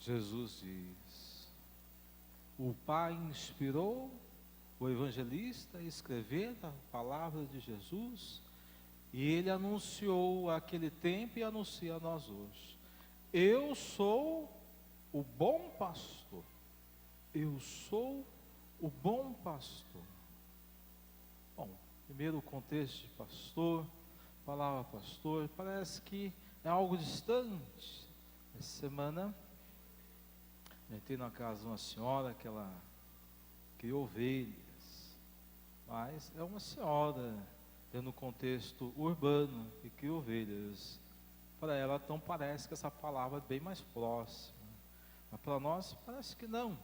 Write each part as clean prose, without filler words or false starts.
Jesus diz: o Pai inspirou o evangelista a escrever a palavra de Jesus, e ele anunciou aquele tempo e anuncia a nós hoje. Eu sou o bom pastor. Eu sou o bom pastor. Bom, primeiro o contexto de pastor, palavra pastor, parece que é algo distante. Essa semana, entrei na casa de uma senhora que ela criou ovelhas, mas é uma senhora dentro do contexto urbano que cria ovelhas. Para ela, então, parece que essa palavra é bem mais próxima, mas para nós parece que não.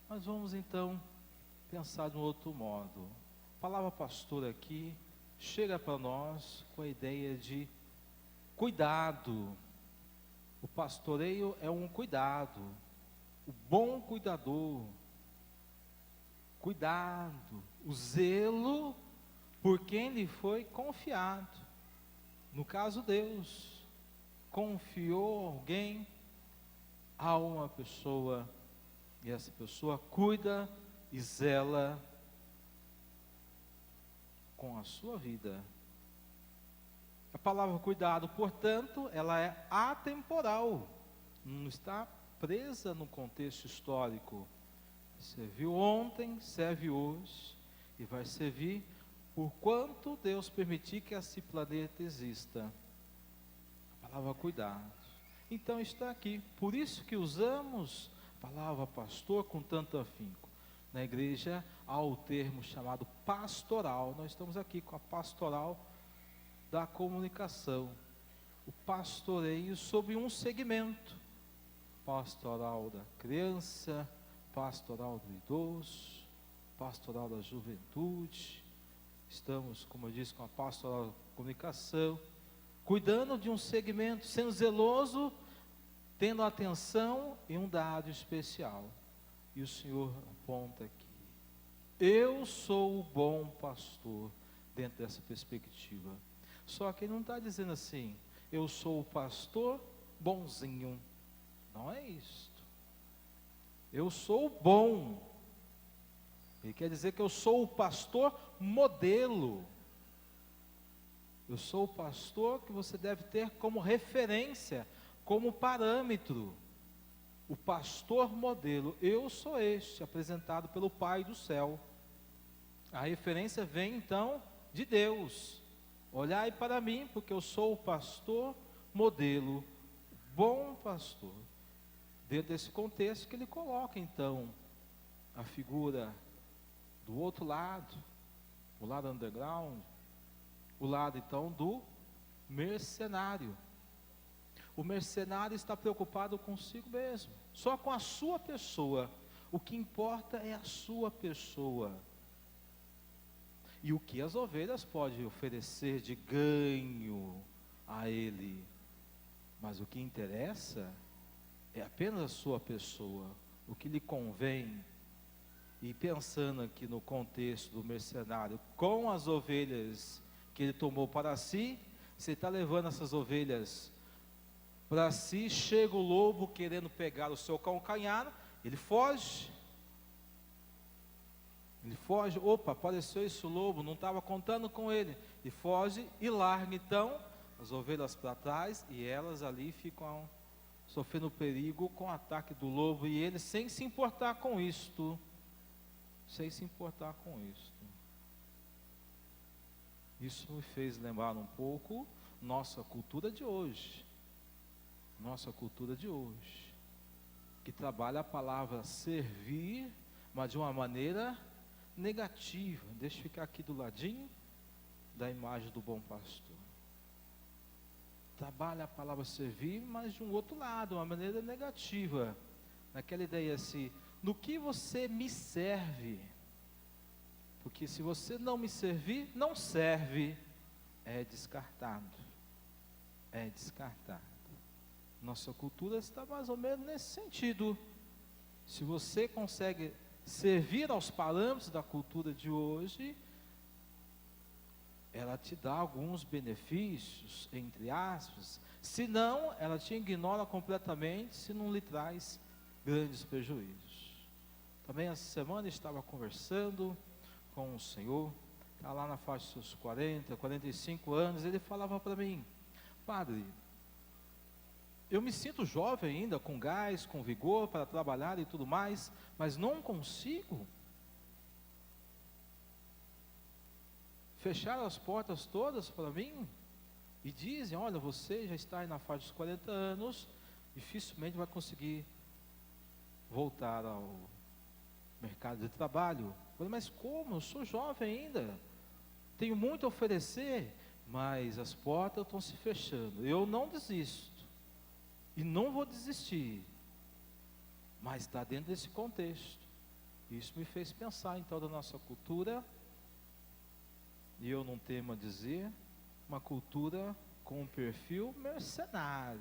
Mas vamos então pensar de um outro modo. A palavra pastor aqui chega para nós com a ideia de cuidado. O pastoreio é um cuidado, o bom cuidador, cuidado, o zelo por quem lhe foi confiado. No caso, Deus confiou alguém a uma pessoa, e essa pessoa cuida e zela com a sua vida. A palavra cuidado, portanto, ela é atemporal, não está presa no contexto histórico. Serviu ontem, serve hoje e vai servir por quanto Deus permitir que esse planeta exista. A palavra cuidado. Então está aqui, por isso que usamos a palavra pastor com tanto afinco. Na igreja há o termo chamado pastoral. Nós estamos aqui com a pastoral da comunicação, o pastoreio sobre um segmento, pastoral da criança, pastoral do idoso, pastoral da juventude. Estamos, como eu disse, com a pastoral da comunicação, cuidando de um segmento, sendo zeloso, tendo atenção em um dado especial. E o Senhor aponta aqui: eu sou o bom pastor, dentro dessa perspectiva. Só que ele não está dizendo assim, eu sou o pastor bonzinho. Não é isto. Eu sou o bom. Ele quer dizer que eu sou o pastor modelo. Eu sou o pastor que você deve ter como referência, como parâmetro. O pastor modelo. Eu sou este, apresentado pelo Pai do céu. A referência vem então de Deus. Olhai para mim, porque eu sou o pastor modelo, bom pastor. Dentro desse contexto que ele coloca então a figura do outro lado, o lado underground, o lado então do mercenário. O mercenário está preocupado consigo mesmo, só com a sua pessoa. O que importa é a sua pessoa. E o que as ovelhas podem oferecer de ganho a ele. Mas o que interessa é apenas a sua pessoa, o que lhe convém. E pensando aqui no contexto do mercenário, com as ovelhas que ele tomou para si, você está levando essas ovelhas para si, chega o lobo querendo pegar o seu calcanhar, ele foge. Ele foge, opa, apareceu esse lobo, não estava contando com ele. E foge e larga então as ovelhas para trás, e elas ali ficam sofrendo perigo com o ataque do lobo, e ele sem se importar com isto. Sem se importar com isto. Isso me fez lembrar um pouco nossa cultura de hoje. Nossa cultura de hoje. Que trabalha a palavra servir, mas de uma maneira negativa. Deixa eu ficar aqui do ladinho da imagem do bom pastor. Trabalha a palavra servir, mas de um outro lado, uma maneira negativa. Naquela ideia assim, no que você me serve? Porque se você não me servir, não serve. É descartado. É descartado. Nossa cultura está mais ou menos nesse sentido. Se você consegue servir aos parâmetros da cultura de hoje, ela te dá alguns benefícios, entre aspas, se não, ela te ignora completamente, se não lhe traz grandes prejuízos. Também essa semana estava conversando com o senhor, está lá na faixa dos seus 40, 45 anos, ele falava para mim: padre, eu me sinto jovem ainda, com gás, com vigor para trabalhar e tudo mais, mas não consigo fechar as portas todas para mim. E dizem: olha, você já está aí na faixa dos 40 anos, dificilmente vai conseguir voltar ao mercado de trabalho. Eu falei: mas como? Eu sou jovem ainda, tenho muito a oferecer, mas as portas estão se fechando. Eu não desisto, e não vou desistir, mas está dentro desse contexto. Isso me fez pensar então da nossa cultura, e eu não temo a dizer, uma cultura com um perfil mercenário,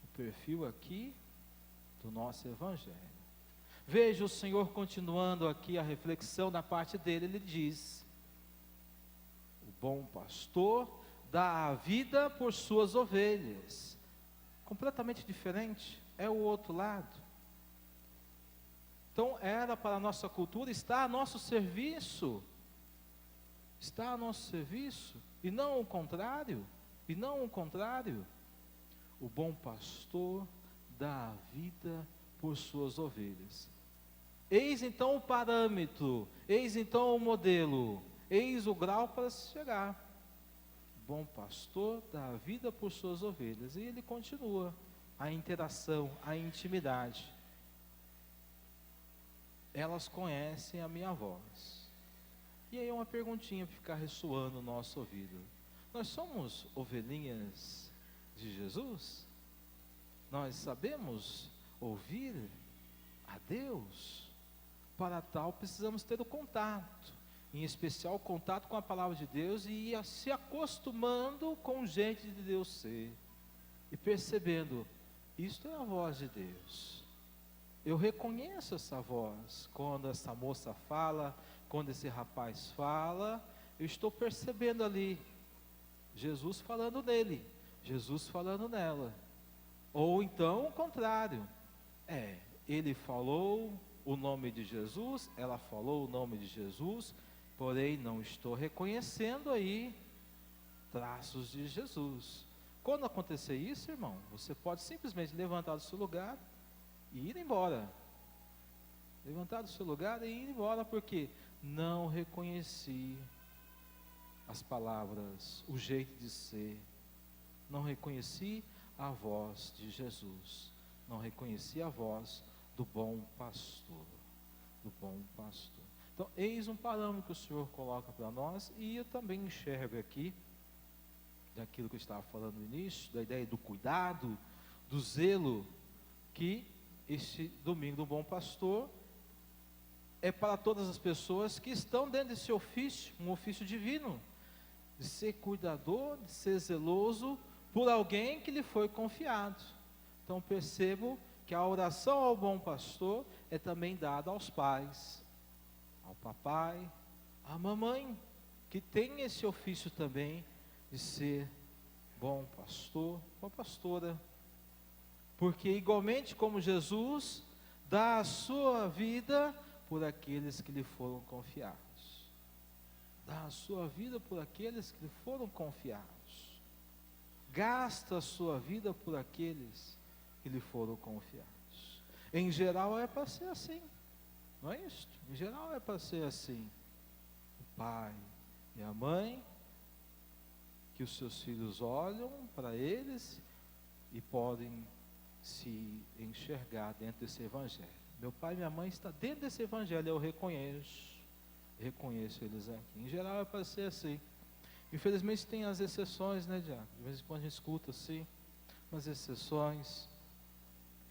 o perfil aqui do nosso evangelho. Veja o Senhor continuando aqui a reflexão na parte dele, ele diz: o bom pastor dá a vida por suas ovelhas. Completamente diferente, é o outro lado. Então era para a nossa cultura, está a nosso serviço, está a nosso serviço, e não o contrário, e não o contrário. O bom pastor dá a vida por suas ovelhas. Eis então o parâmetro, eis então o modelo, eis o grau para se chegar. O bom pastor dá a vida por suas ovelhas. E ele continua a interação, a intimidade. Elas conhecem a minha voz. E aí uma perguntinha para ficar ressoando no nosso ouvido: nós somos ovelhinhas de Jesus? Nós sabemos ouvir a Deus? Para tal precisamos ter o contato, em especial o contato com a palavra de Deus, e ir se acostumando com o jeito de Deus ser, e percebendo: isto é a voz de Deus. Eu reconheço essa voz, quando essa moça fala, quando esse rapaz fala, eu estou percebendo ali Jesus falando nele, Jesus falando nela. Ou então o contrário, ele falou o nome de Jesus, ela falou o nome de Jesus, porém não estou reconhecendo aí traços de Jesus. Quando acontecer isso, irmão, você pode simplesmente levantar do seu lugar e ir embora. Levantar do seu lugar e ir embora, porque não reconheci as palavras, o jeito de ser, não reconheci a voz de Jesus, não reconheci a voz do bom pastor, do bom pastor. Então, eis um parâmetro que o Senhor coloca para nós, e eu também enxergo aqui, daquilo que eu estava falando no início, da ideia do cuidado, do zelo, que este domingo do bom pastor é para todas as pessoas que estão dentro desse ofício, um ofício divino, de ser cuidador, de ser zeloso por alguém que lhe foi confiado. Então percebo que a oração ao bom pastor é também dada aos pais, ao papai, à mamãe, que tem esse ofício também de ser bom pastor, boa pastora, porque igualmente como Jesus dá a sua vida por aqueles que lhe foram confiados, dá a sua vida por aqueles que lhe foram confiados, gasta a sua vida por aqueles que lhe foram confiados. Em geral é para ser assim, não é isso? Em geral é para ser assim. O pai e a mãe, que os seus filhos olham para eles e podem se enxergar dentro desse evangelho. Meu pai e minha mãe estão dentro desse evangelho, eu reconheço eles aqui. Em geral é para ser assim. Infelizmente tem as exceções, né, Diácono? De vez em quando a gente escuta assim, umas exceções,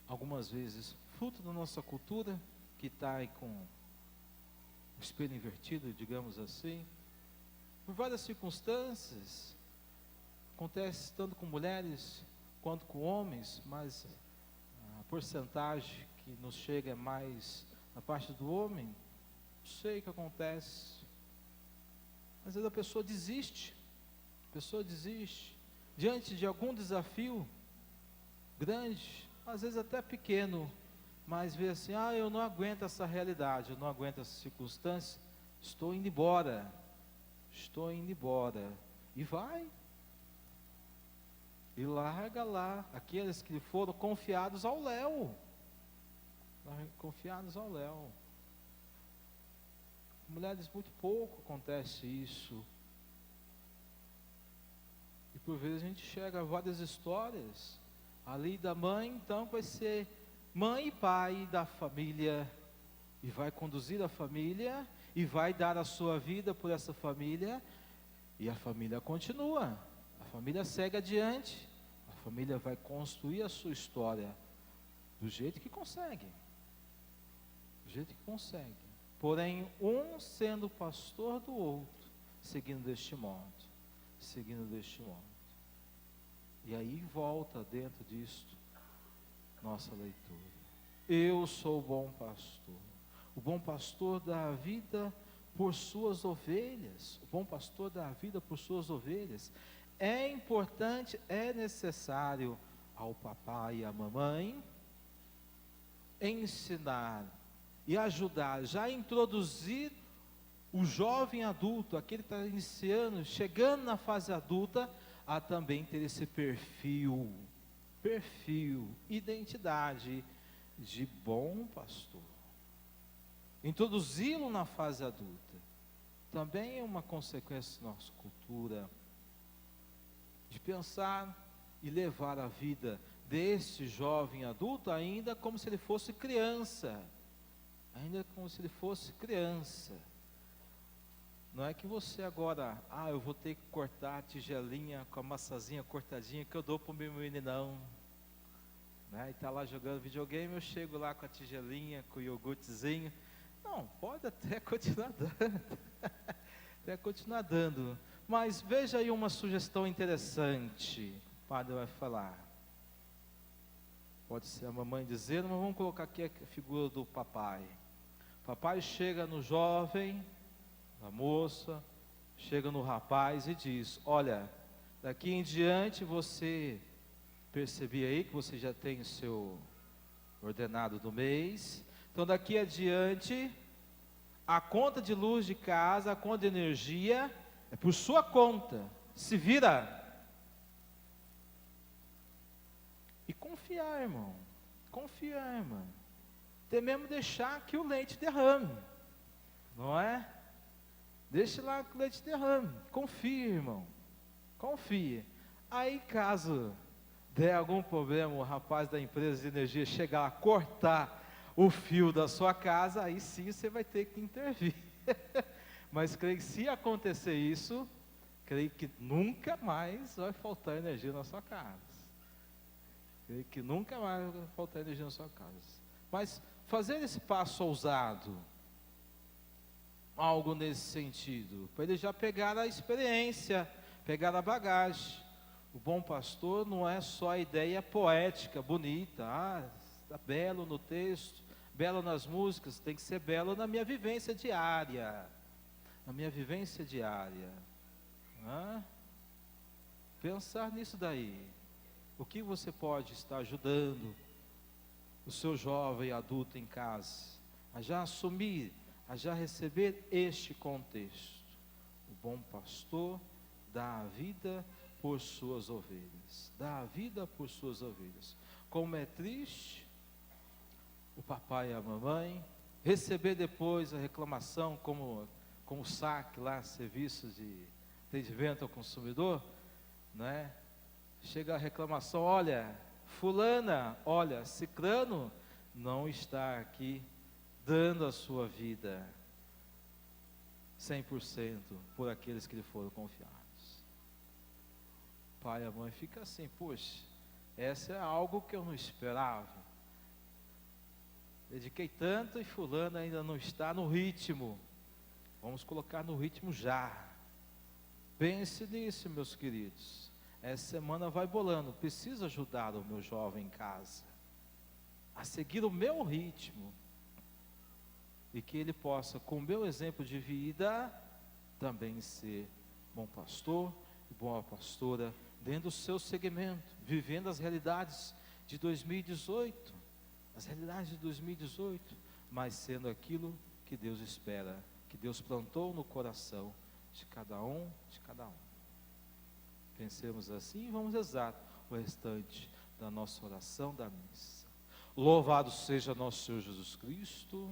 algumas vezes fruto da nossa cultura, que está aí com o espelho invertido, digamos assim, por várias circunstâncias. Acontece tanto com mulheres quanto com homens, mas a porcentagem que nos chega é mais na parte do homem. Não sei o que acontece. Às vezes a pessoa desiste diante de algum desafio grande, às vezes até pequeno, mas vê assim, eu não aguento essa realidade, eu não aguento essa circunstância, estou indo embora, e vai, e larga lá, aqueles que foram confiados ao léu, mulheres, muito pouco acontece isso, e por vezes a gente chega a várias histórias, ali da mãe, então vai ser mãe e pai da família, e vai conduzir a família, e vai dar a sua vida por essa família, e a família continua, a família segue adiante, a família vai construir a sua história, do jeito que consegue, porém, um sendo pastor do outro, seguindo deste modo, e aí volta dentro disto, nossa leitura, eu sou o bom pastor dá a vida por suas ovelhas, é importante, é necessário ao papai e à mamãe, ensinar e ajudar, já introduzir o jovem adulto, aquele que está iniciando, chegando na fase adulta, a também ter esse perfil, identidade de bom pastor. Introduzi-lo na fase adulta, também é uma consequência da nossa cultura, de pensar e levar a vida desse jovem adulto ainda como se ele fosse criança, não é que você agora, eu vou ter que cortar a tigelinha com a maçãzinha cortadinha que eu dou para o meu meninão, né? E está lá jogando videogame, eu chego lá com a tigelinha, com o iogurtezinho, não, pode até continuar dando, mas veja aí uma sugestão interessante, o padre vai falar, pode ser a mamãe dizendo, mas vamos colocar aqui a figura do papai. Papai chega no jovem, na moça, chega no rapaz e diz, olha, daqui em diante você, percebi aí que você já tem o seu ordenado do mês, então daqui adiante, a conta de luz de casa, a conta de energia, é por sua conta, se vira. E confiar, irmão, até mesmo deixar que o leite derrame, não é? Deixe lá que o leite derrame, confie, irmão, aí caso der algum problema, o rapaz da empresa de energia chegar a cortar o fio da sua casa, aí sim você vai ter que intervir, mas creio que se acontecer isso, creio que nunca mais vai faltar energia na sua casa, mas fazer esse passo ousado, algo nesse sentido, para ele já pegar a experiência, pegar a bagagem. O bom pastor não é só a ideia poética, bonita, está belo no texto, belo nas músicas, tem que ser belo na minha vivência diária, pensar nisso daí, o que você pode estar ajudando o seu jovem adulto em casa, a já assumir, a já receber este contexto. O bom pastor dá a vida por suas ovelhas, como é triste o papai e a mamãe receber depois a reclamação, como o SAC lá, serviços de atendimento ao consumidor, né? Chega a reclamação, olha, fulana, olha, cicrano não está aqui dando a sua vida 100% por aqueles que lhe foram confiados. O pai e a mãe ficam assim, poxa, essa é algo que eu não esperava. Dediquei tanto e fulano ainda não está no ritmo. Vamos colocar no ritmo já. Pense nisso, meus queridos. Essa semana vai bolando. Preciso ajudar o meu jovem em casa a seguir o meu ritmo. E que ele possa, com o meu exemplo de vida, também ser bom pastor e boa pastora dentro do seu segmento, vivendo as realidades de 2018. as realidades de 2018, mas sendo aquilo que Deus espera, que Deus plantou no coração de cada um, de cada um. Pensemos assim e vamos rezar o restante da nossa oração da missa. Louvado seja nosso Senhor Jesus Cristo.